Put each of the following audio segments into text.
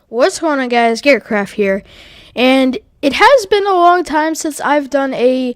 What's going on, guys? GarrettCraft here, and it has been a long time since I've done a,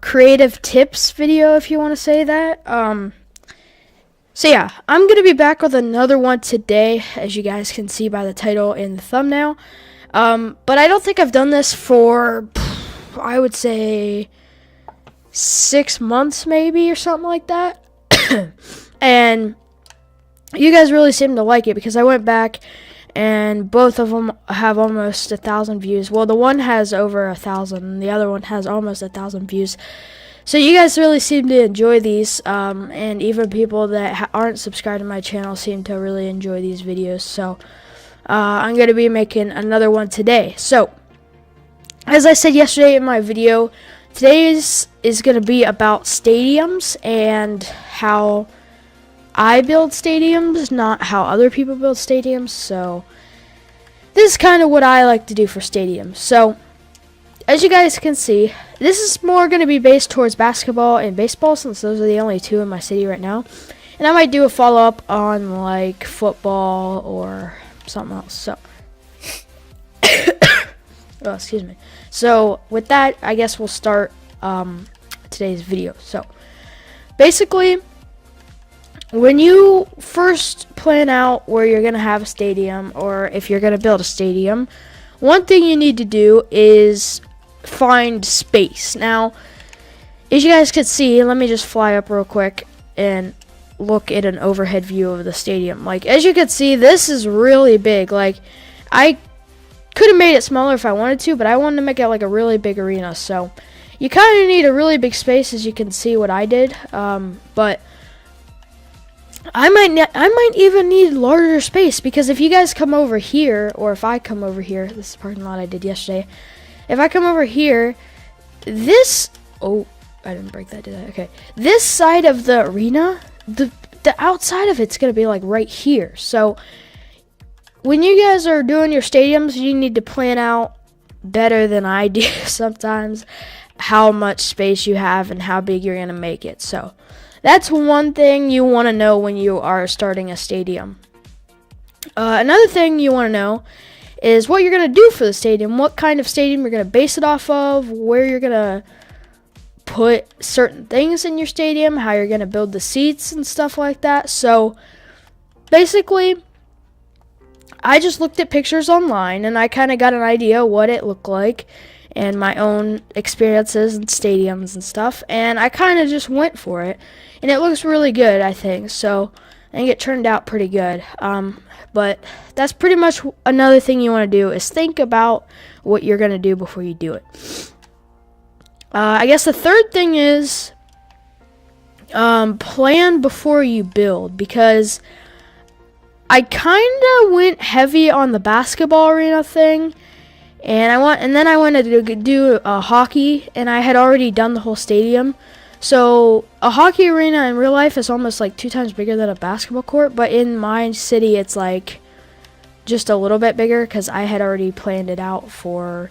creative tips video, if you want to say that. So yeah, I'm going to be back with another one today, as you guys can see by the title and the thumbnail. But I don't think I've done this for, I would say, 6 months maybe, or something like that. And you guys really seem to like it because I went back and both of them have almost 1,000 views. Well, the one has over 1,000 and the other one has almost 1,000 views. So you guys really seem to enjoy these, and even people that aren't subscribed to my channel seem to really enjoy these videos. So I'm going to be making another one today. So as I said yesterday in my video, today's is going to be about stadiums and how I build stadiums, not how other people build stadiums. So this is kind of what I like to do for stadiums. So as you guys can see, this is more going to be based towards basketball and baseball, since those are the only two in my city right now. And I might do a follow-up on like football or something else. So oh, excuse me. So with that, I guess we'll start today's video. So basically, when you first plan out where you're going to have a stadium, or if you're going to build a stadium, one thing you need to do is find space. Now, as you guys can see, let me just fly up real quick and look at an overhead view of the stadium. Like, as you can see, this is really big. Like, I could have made it smaller if I wanted to, but I wanted to make it like a really big arena. So you kind of need a really big space, as you can see what I did. But I might even need larger space, because if you guys come over here, or if I come over here, this is the parking lot I did yesterday. If I come over here, this, oh, I didn't break that, did I? Okay. This side of the arena, the outside of it's going to be like right here. So when you guys are doing your stadiums, you need to plan out better than I do sometimes how much space you have and how big you're going to make it. So that's one thing you want to know when you are starting a stadium. Another thing you want to know is what you're going to do for the stadium, what kind of stadium you're going to base it off of, where you're going to put certain things in your stadium, how you're going to build the seats and stuff like that. So basically, I just looked at pictures online and I kind of got an idea what it looked like and my own experiences in stadiums and stuff, and I kind of just went for it, and it looks really good, I think. So I think it turned out pretty good. But that's pretty much another thing you want to do, is think about what you're going to do before you do it. I guess the third thing is plan before you build, because I kind of went heavy on the basketball arena thing, and then I wanted to do a hockey, and I had already done the whole stadium. So a hockey arena in real life is almost like 2 times bigger than a basketball court, but in my city it's like just a little bit bigger, because I had already planned it out for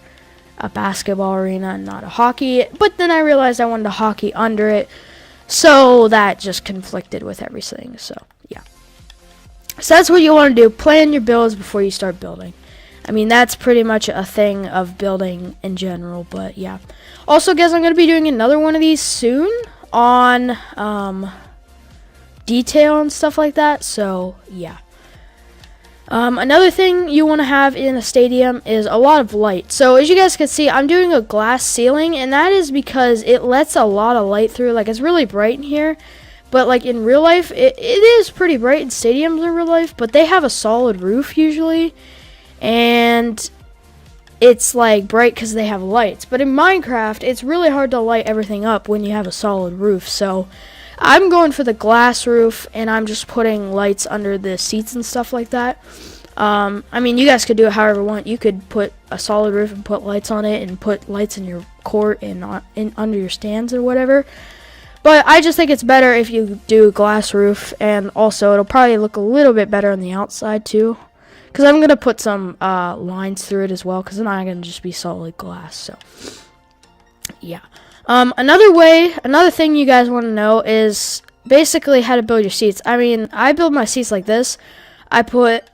a basketball arena and not a hockey. But then I realized I wanted a hockey under it, so that just conflicted with everything. So yeah. So that's what you want to do. Plan your builds before you start building. I mean, that's pretty much a thing of building in general, but yeah. Also, guys, I'm going to be doing another one of these soon on detail and stuff like that, so yeah. Another thing you want to have in a stadium is a lot of light. So as you guys can see, I'm doing a glass ceiling, and that is because it lets a lot of light through. Like, it's really bright in here, but like in real life, it is pretty bright in stadiums in real life, but they have a solid roof usually, and it's like bright because they have lights. But in Minecraft, it's really hard to light everything up when you have a solid roof. So I'm going for the glass roof, and I'm just putting lights under the seats and stuff like that. I mean, you guys could do it however you want. You could put a solid roof and put lights on it, and put lights in your court and under your stands or whatever. But I just think it's better if you do a glass roof, and also it'll probably look a little bit better on the outside too, because I'm going to put some lines through it as well, because it's not going to just be solid glass. So yeah. Another thing you guys want to know is basically how to build your seats. I mean, I build my seats like this. I put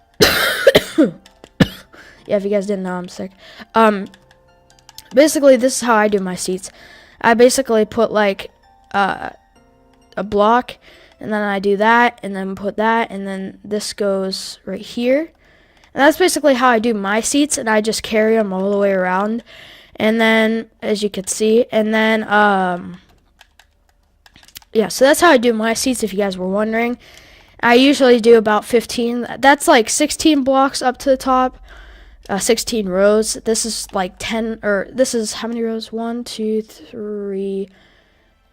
Yeah, if you guys didn't know, I'm sick. Basically, this is how I do my seats. I basically put like a block, and then I do that, and then put that, and then this goes right here. And that's basically how I do my seats, and I just carry them all the way around. And then, as you can see, and then, yeah, so that's how I do my seats, if you guys were wondering. I usually do about 15. That's like 16 blocks up to the top, 16 rows. This is like 10, or this is how many rows? 1, 2, 3.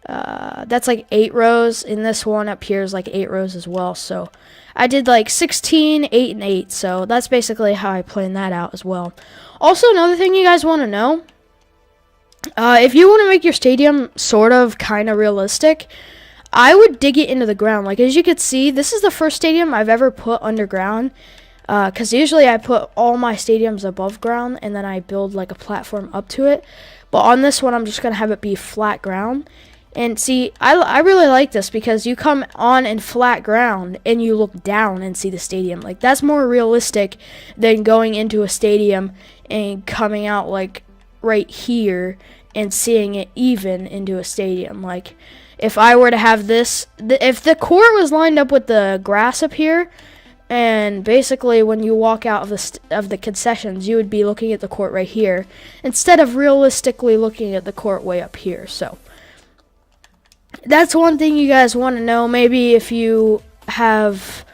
That's like 8 rows. And this one up here is like 8 rows as well. So I did like 16, 8, and 8. So that's basically how I planned that out as well. Also, another thing you guys want to know, if you want to make your stadium sort of kind of realistic, I would dig it into the ground. Like, as you can see, this is the first stadium I've ever put underground. Because usually I put all my stadiums above ground, and then I build like a platform up to it. But on this one, I'm just going to have it be flat ground. And see, I really like this because you come on in flat ground and you look down and see the stadium. Like, that's more realistic than going into a stadium and coming out like right here and seeing it even into a stadium. Like, if I were to have this, if the court was lined up with the grass up here, and basically when you walk out of the concessions, you would be looking at the court right here instead of realistically looking at the court way up here. So that's one thing you guys want to know. Maybe if you have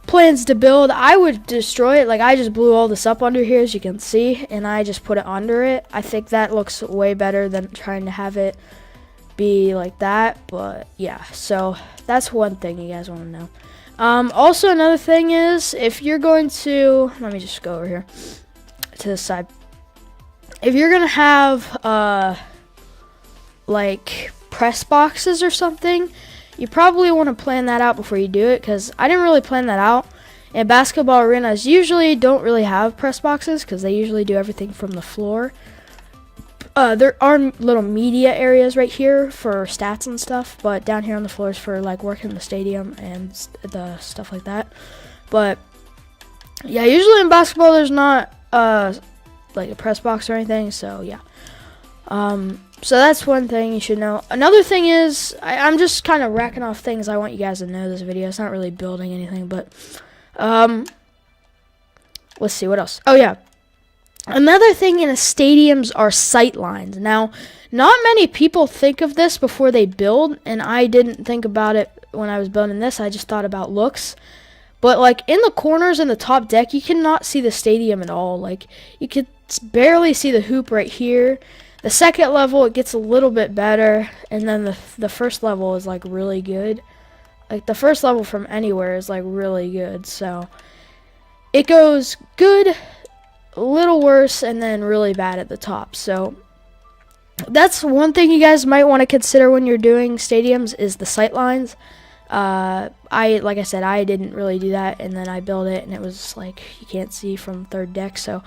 plans to build, I would destroy it. Like, I just blew all this up under here, as you can see, and I just put it under it. I think that looks way better than trying to have it be like that. But yeah, so that's one thing you guys want to know. Also, another thing is, if you're going to, let me just go over here to the side. If you're gonna have like press boxes or something, you probably want to plan that out before you do it, because I didn't really plan that out. And basketball arenas usually don't really have press boxes because they usually do everything from the floor. There are little media areas right here for stats and stuff, but down here on the floor is for like working the stadium and the stuff like that. But yeah, usually in basketball there's not like a press box or anything, so yeah. So that's one thing you should know. Another thing is, I'm just kind of racking off things I want you guys to know this video. It's not really building anything, but let's see, what else? Oh yeah. Another thing in stadiums are sight lines. Now, not many people think of this before they build, and I didn't think about it when I was building this. I just thought about looks. But like in the corners in the top deck, you cannot see the stadium at all. Like, you could barely see the hoop right here. The second level, it gets a little bit better, and then the first level is like really good. Like, the first level from anywhere is like really good. So it goes good, a little worse, and then really bad at the top. So that's one thing you guys might want to consider when you're doing stadiums, is the sight lines. Like I said, I didn't really do that, and then I built it, and it was like you can't see from third deck. So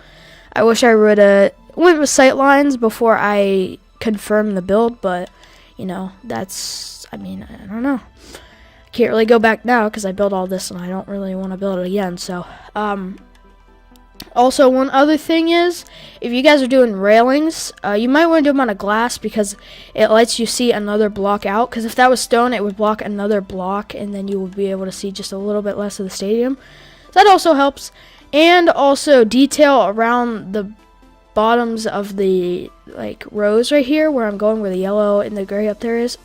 I wish I would have went with sight lines before I confirmed the build, but you know, that's, I mean, I don't know. Can't really go back now because I built all this and I don't really want to build it again. So also, one other thing is, if you guys are doing railings, you might want to do them on a glass because it lets you see another block out. Because if that was stone, it would block another block, and then you would be able to see just a little bit less of the stadium. So that also helps. And also, detail around the bottoms of the like rows right here, where I'm going, where the yellow and the gray up there is.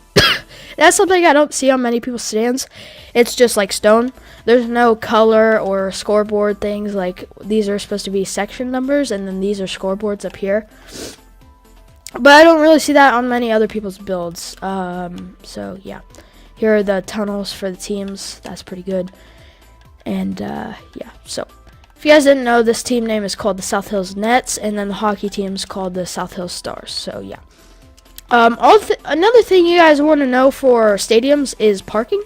That's something I don't see on many people's stands. It's just like stone. There's no color or scoreboard things. Like, these are supposed to be section numbers, and then these are scoreboards up here. But I don't really see that on many other people's builds. So yeah, here are the tunnels for the teams. That's pretty good. And yeah, so if you guys didn't know, this team name is called the South Hills Nets, and then the hockey team is called the South Hills Stars. So yeah. Another thing you guys want to know for stadiums is parking.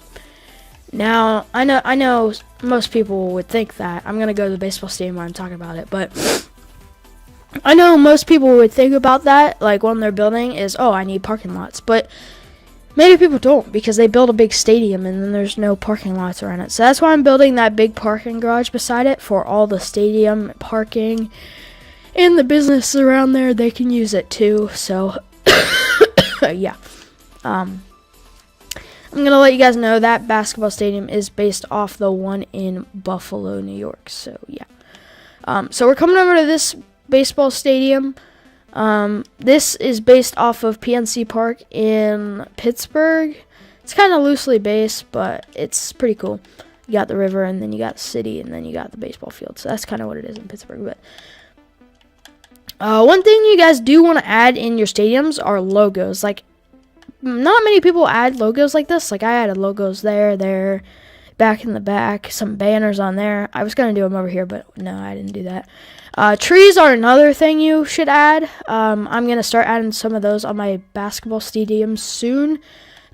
Now, I know most people would think that. I'm going to go to the baseball stadium while I'm talking about it, but I know most people would think about that, like when they're building, is, oh, I need parking lots. But many people don't, because they build a big stadium and then there's no parking lots around it. So that's why I'm building that big parking garage beside it for all the stadium parking and the business around there. They can use it too. So yeah. I'm gonna let you guys know that basketball stadium is based off the one in Buffalo, New York. So yeah. So we're coming over to this baseball stadium. This is based off of PNC Park in Pittsburgh. It's kind of loosely based, but it's pretty cool. You got the river, and then you got the city, and then you got the baseball field. So that's kind of what it is in Pittsburgh. But one thing you guys do want to add in your stadiums are logos. Like, not many people add logos like this. Like, I added logos there, back in the back, some banners on there. I was going to do them over here, but no, I didn't do that. Trees are another thing you should add. I'm going to start adding some of those on my basketball stadiums soon.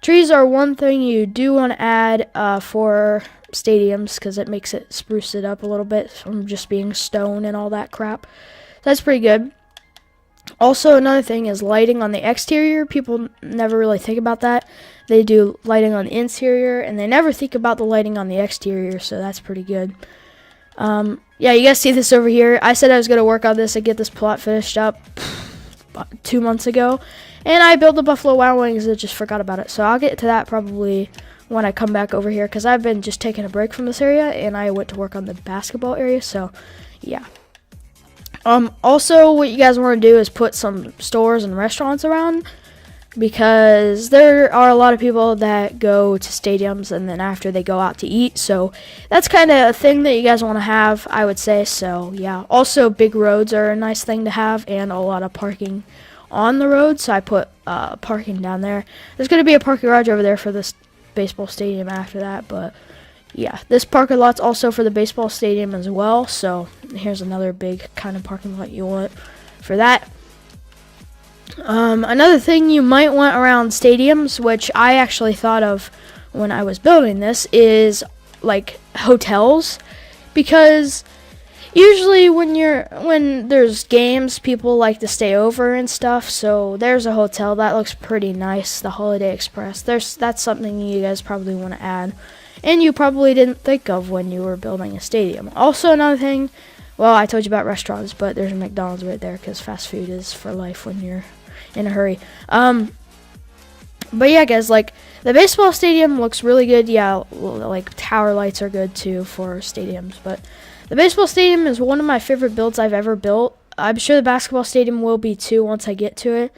Trees are one thing you do want to add for stadiums, because it makes it spruce it up a little bit from just being stone and all that crap. That's pretty good. Also, another thing is lighting on the exterior. People never really think about that. They do lighting on the interior, and they never think about the lighting on the exterior, so that's pretty good. Yeah, you guys see this over here. I said I was going to work on this and get this plot finished up 2 months ago, and I built the Buffalo Wild Wings and just forgot about it. So I'll get to that probably when I come back over here, because I've been just taking a break from this area, and I went to work on the basketball area, so yeah. Also, what you guys want to do is put some stores and restaurants around, because there are a lot of people that go to stadiums and then after they go out to eat. So that's kind of a thing that you guys want to have, I would say. So yeah. Also, big roads are a nice thing to have, and a lot of parking on the road. So I put parking down there. There's going to be a parking garage over there for this baseball stadium after that, but yeah, this parking lot's also for the baseball stadium as well. So here's another big kind of parking lot you want for that. Another thing you might want around stadiums, which I actually thought of when I was building this, is like hotels, because usually when there's games, people like to stay over and stuff. So there's a hotel that looks pretty nice, the Holiday Express. That's something you guys probably want to add, and you probably didn't think of when you were building a stadium. Also, another thing, well, I told you about restaurants, but there's a McDonald's right there, because fast food is for life when you're in a hurry. But yeah, guys, like, the baseball stadium looks really good. Yeah, like, tower lights are good too for stadiums, but the baseball stadium is one of my favorite builds I've ever built. I'm sure the basketball stadium will be too once I get to it.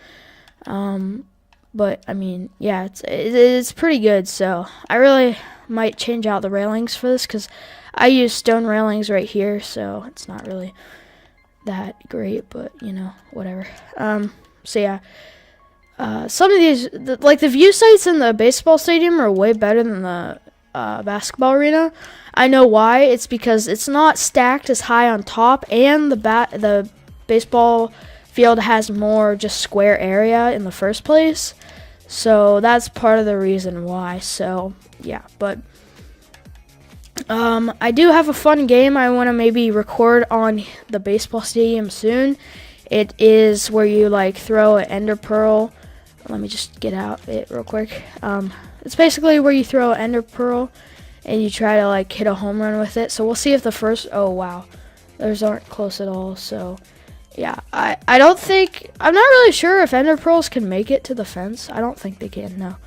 But I mean, yeah, it's pretty good. So I really might change out the railings for this, because I use stone railings right here, so it's not really that great, but you know, whatever. So yeah, some of these, like the view sites in the baseball stadium are way better than the basketball arena. I know why. It's because it's not stacked as high on top, and the baseball field has more just square area in the first place. So that's part of the reason why. So yeah, but I do have a fun game I want to maybe record on the baseball stadium soon. It is where you like throw an ender pearl. Let me just get out it real quick. It's basically where you throw an ender pearl and you try to like hit a home run with it. So we'll see if the first, oh wow, those aren't close at all. So yeah, I don't think, I'm not really sure if ender pearls can make it to the fence. I don't think they can, no.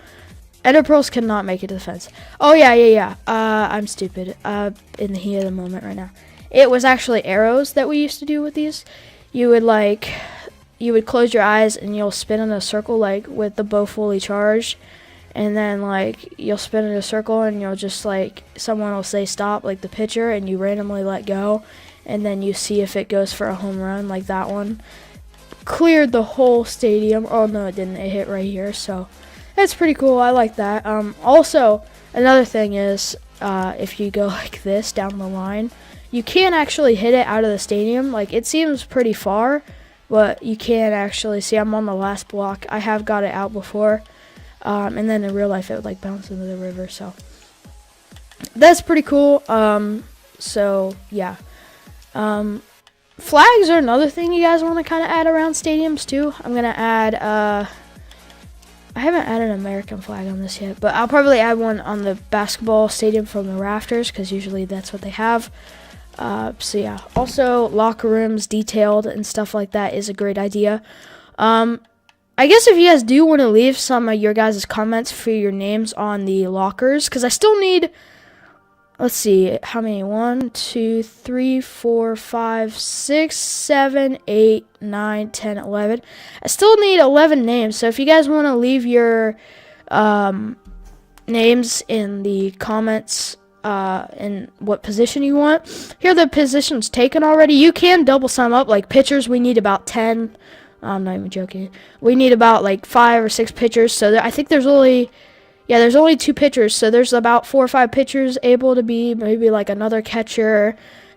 Ender pearls cannot make it to the fence. Oh yeah. I'm stupid. In the heat of the moment right now. It was actually arrows that we used to do with these. You would close your eyes and you'll spin in a circle like with the bow fully charged, and then like you'll spin in a circle and you'll just like, someone will say stop, like the pitcher, and you randomly let go, and then you see if it goes for a home run. Like that one cleared the whole stadium. Oh no, it didn't. It hit right here. So that's pretty cool. I like that. Also, another thing is if you go like this down the line, you can't actually hit it out of the stadium. Like, it seems pretty far, but you can't actually see. I'm on the last block. I have got it out before, and then in real life it would like bounce into the river. So that's pretty cool. So yeah, flags are another thing you guys want to kind of add around stadiums too. I'm gonna add I haven't added an American flag on this yet, but I'll probably add one on the basketball stadium from the rafters, because usually that's what they have. So yeah, also locker rooms detailed and stuff like that is a great idea. I guess if you guys do want to leave some of your guys' comments for your names on the lockers, because I still need, let's see, how many? 1, 2, 3, 4, 5, 6, 7, 8, 9, 10, 11. I still need 11 names. So if you guys want to leave your names in the comments and what position you want, here are the positions taken already. You can double sum up, like pitchers. We need about 10. I'm not even joking. We need about like 5 or 6 pitchers. So I think there's only. Yeah, there's only 2 pitchers, so there's about 4 or 5 pitchers able to be, maybe like another catcher,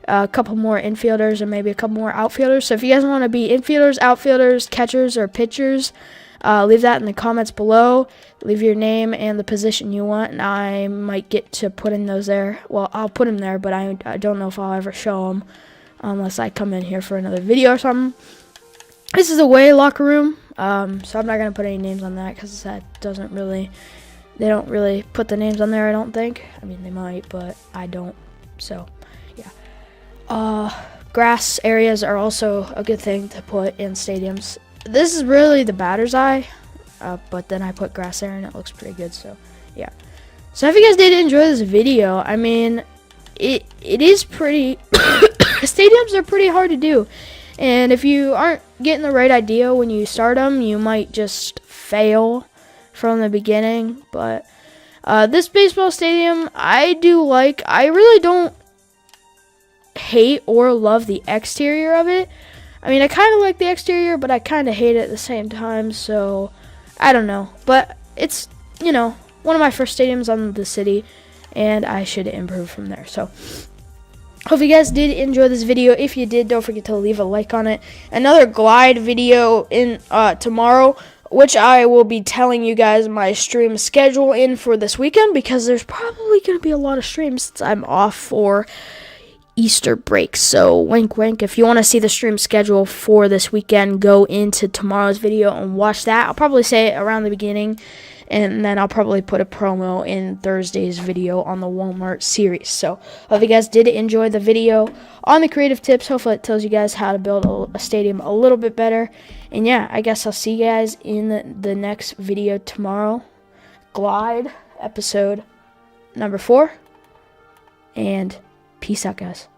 a couple more infielders, and maybe a couple more outfielders. So if you guys want to be infielders, outfielders, catchers, or pitchers, leave that in the comments below. Leave your name and the position you want, and I might get to putting those there. Well, I'll put them there, but I don't know if I'll ever show them unless I come in here for another video or something. This is a away locker room, so I'm not going to put any names on that because that doesn't really... They don't really put the names on there, I don't think. I mean, they might, but I don't. So, yeah. Grass areas are also a good thing to put in stadiums. This is really the batter's eye, but then I put grass there and it looks pretty good. So, yeah. So, if you guys did enjoy this video, I mean, it is pretty... Stadiums are pretty hard to do. And if you aren't getting the right idea when you start them, you might just fail from the beginning. But this baseball stadium I do like. I really don't hate or love the exterior of it. I mean, I kind of like the exterior, but I kind of hate it at the same time. So I don't know, but it's, you know, one of my first stadiums on the city, and I should improve from there. So hope you guys did enjoy this video. If you did, don't forget to leave a like on it. Another glide video in tomorrow, which I will be telling you guys my stream schedule in for this weekend, because there's probably going to be a lot of streams since I'm off for Easter break. So wink wink, if you want to see the stream schedule for this weekend, go into tomorrow's video and watch that. I'll probably say it around the beginning, and then I'll probably put a promo in Thursday's video on the Walmart series. So hope you guys did enjoy the video on the creative tips. Hopefully it tells you guys how to build a stadium a little bit better. And yeah, I guess I'll see you guys in the next video tomorrow. Glide episode number 4. And peace out, guys.